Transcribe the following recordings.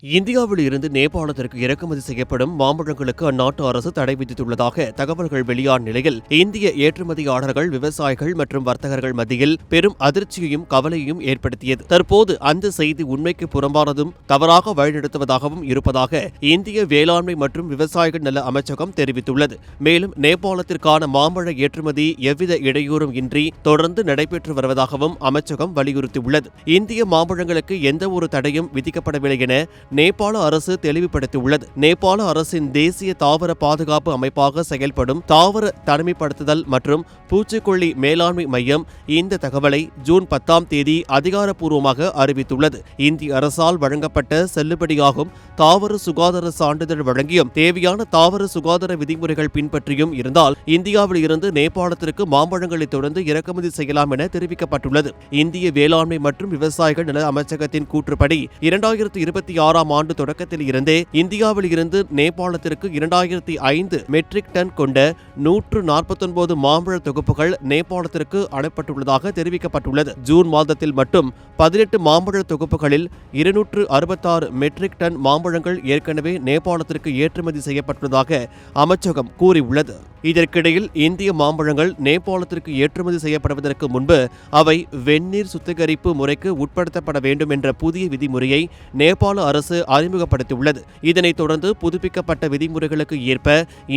இந்தியாவில் இருந்து நேபாளத்திற்கு இறக்குமதி செய்யப்படும் மாம்பழங்களுக்கு அந்நாட்டு அரசு தடை விதித்துள்ளதாக தகவல்கள் வெளியான நிலையில் இந்திய ஏற்றுமதியாளர்கள், விவசாயிகள் மற்றும் வர்த்தகர்கள் மத்தியில் பெரும் அதிர்ச்சியையும் கவலையையும் ஏற்படுத்தியது. தற்போது அந்த செய்தி உண்மைக்கு புறம்பானதும் தவறாக வழிநடத்துவதாகவும் இருப்பதாக இந்திய வேளாண்மை மற்றும் விவசாயிகள் நல அமைச்சகம் தெரிவித்துள்ளது. மேலும் நேபாளத்திற்கான மாம்பழ ஏற்றுமதி எவ்வித இடையூறும் இன்றி தொடர்ந்து நடைபெற்று வருவதாகவும் அமைச்சகம் வலியுறுத்தியுள்ளது. இந்திய மாம்பழங்களுக்கு எந்தவொரு தடையும் விதிக்கப்படவில்லை என நேபாள அரசு தெளிவுபடுத்தியுள்ளது. நேபாள அரசின் தேசிய தாவர பாதுகாப்பு அமைப்பாக செயல்படும் தாவர தனிமைப்படுத்துதல் மற்றும் பூச்சிக்கொல்லி மேலாண்மை மையம் இந்த தகவலை ஜூன் 10ஆம் தேதி அதிகாரப்பூர்வமாக அறிவித்துள்ளது. இந்திய அரசால் வழங்கப்பட்ட செல்லுபடியாகும் தாவர சுகாதார சான்றிதழ் வழங்கியும் தேவையான தாவர சுகாதார விதிமுறைகள் பின்பற்றியும் இருந்தால் இந்தியாவில் இருந்து நேபாளத்திற்கு மாம்பழங்களை தொடர்ந்து இறக்குமதி செய்யலாம் என தெரிவிக்கப்பட்டுள்ளது. இந்திய வேளாண்மை மற்றும் விவசாயிகள் நல அமைச்சகத்தின் கூற்றுப்படி 2026ஆம் ஆண்டு தொடக்கத்தில் இருந்தே இந்தியாவில் இருந்து நேபாளத்திற்கு 2005 மெட்ரிக் டன் கொண்ட 149 மாம்பழ தொகுப்புகள் நேபாளத்திற்கு அனுப்பப்பட்டுள்ளதாக தெரிவிக்கப்பட்டுள்ளது. ஜூன் மாதத்தில் மட்டும் 18 மாம்பழ தொகுப்புகளில் 266 மெட்ரிக் டன் மாம்பழங்கள் ஏற்கனவே நேபாளத்திற்கு ஏற்றுமதி செய்யப்பட்டுள்ளதாக அமைச்சகம் கூறியுள்ளது. இதற்கிடையில் இந்திய மாம்பழங்கள் நேபாளத்திற்கு ஏற்றுமதி செய்யப்படுவதற்கு முன்பு அவை வெந்நீர் சுத்திகரிப்பு முறைக்கு உட்படுத்தப்பட வேண்டும் என்ற புதிய விதிமுறையை நேபாள அரசு அறிமுகப்படுத்தியுள்ளது. இதனைத் தொடர்ந்து புதுப்பிக்கப்பட்ட விதிமுறைகளுக்கு ஏற்ப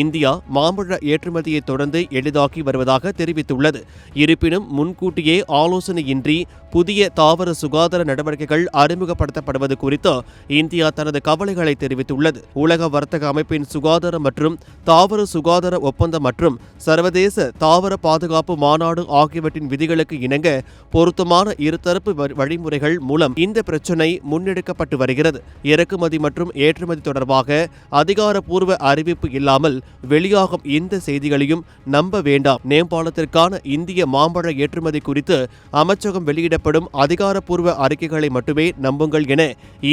இந்தியா மாம்பழ ஏற்றுமதியை தொடர்ந்து எளிதாக்கி வருவதாக தெரிவித்துள்ளது. இருப்பினும் முன்கூட்டியே ஆலோசனையின்றி புதிய தாவர சுகாதார நடவடிக்கைகள் அறிமுகப்படுத்தப்படுவது குறித்து இந்தியா தனது கவலைகளை தெரிவித்துள்ளது. உலக வர்த்தக அமைப்பின் சுகாதார மற்றும் தாவர சுகாதார ஒப்பந்தம் மற்றும் சர்வதேச தாவர பாதுகாப்பு மாநாடு ஆகியவற்றின் விதிகளுக்கு இணங்க பொருத்தமான இருதரப்பு வழிமுறைகள் மூலம் இந்த பிரச்சினை முன்னெடுக்கப்பட்டு வருகிறது. இறக்குமதி மற்றும் ஏற்றுமதி தொடர்பாக அதிகாரப்பூர்வ அறிவிப்பு இல்லாமல் வெளியாகும் இந்த செய்திகளையும் நம்ப வேண்டாம். நேபாளத்திற்கான இந்திய மாம்பழ ஏற்றுமதி குறித்து அமைச்சகம் வெளியிடப்படும் அதிகாரப்பூர்வ அறிக்கைகளை மட்டுமே நம்புங்கள் என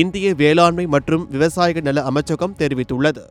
இந்திய வேளாண்மை மற்றும் விவசாயிகள் நல அமைச்சகம் தெரிவித்துள்ளது.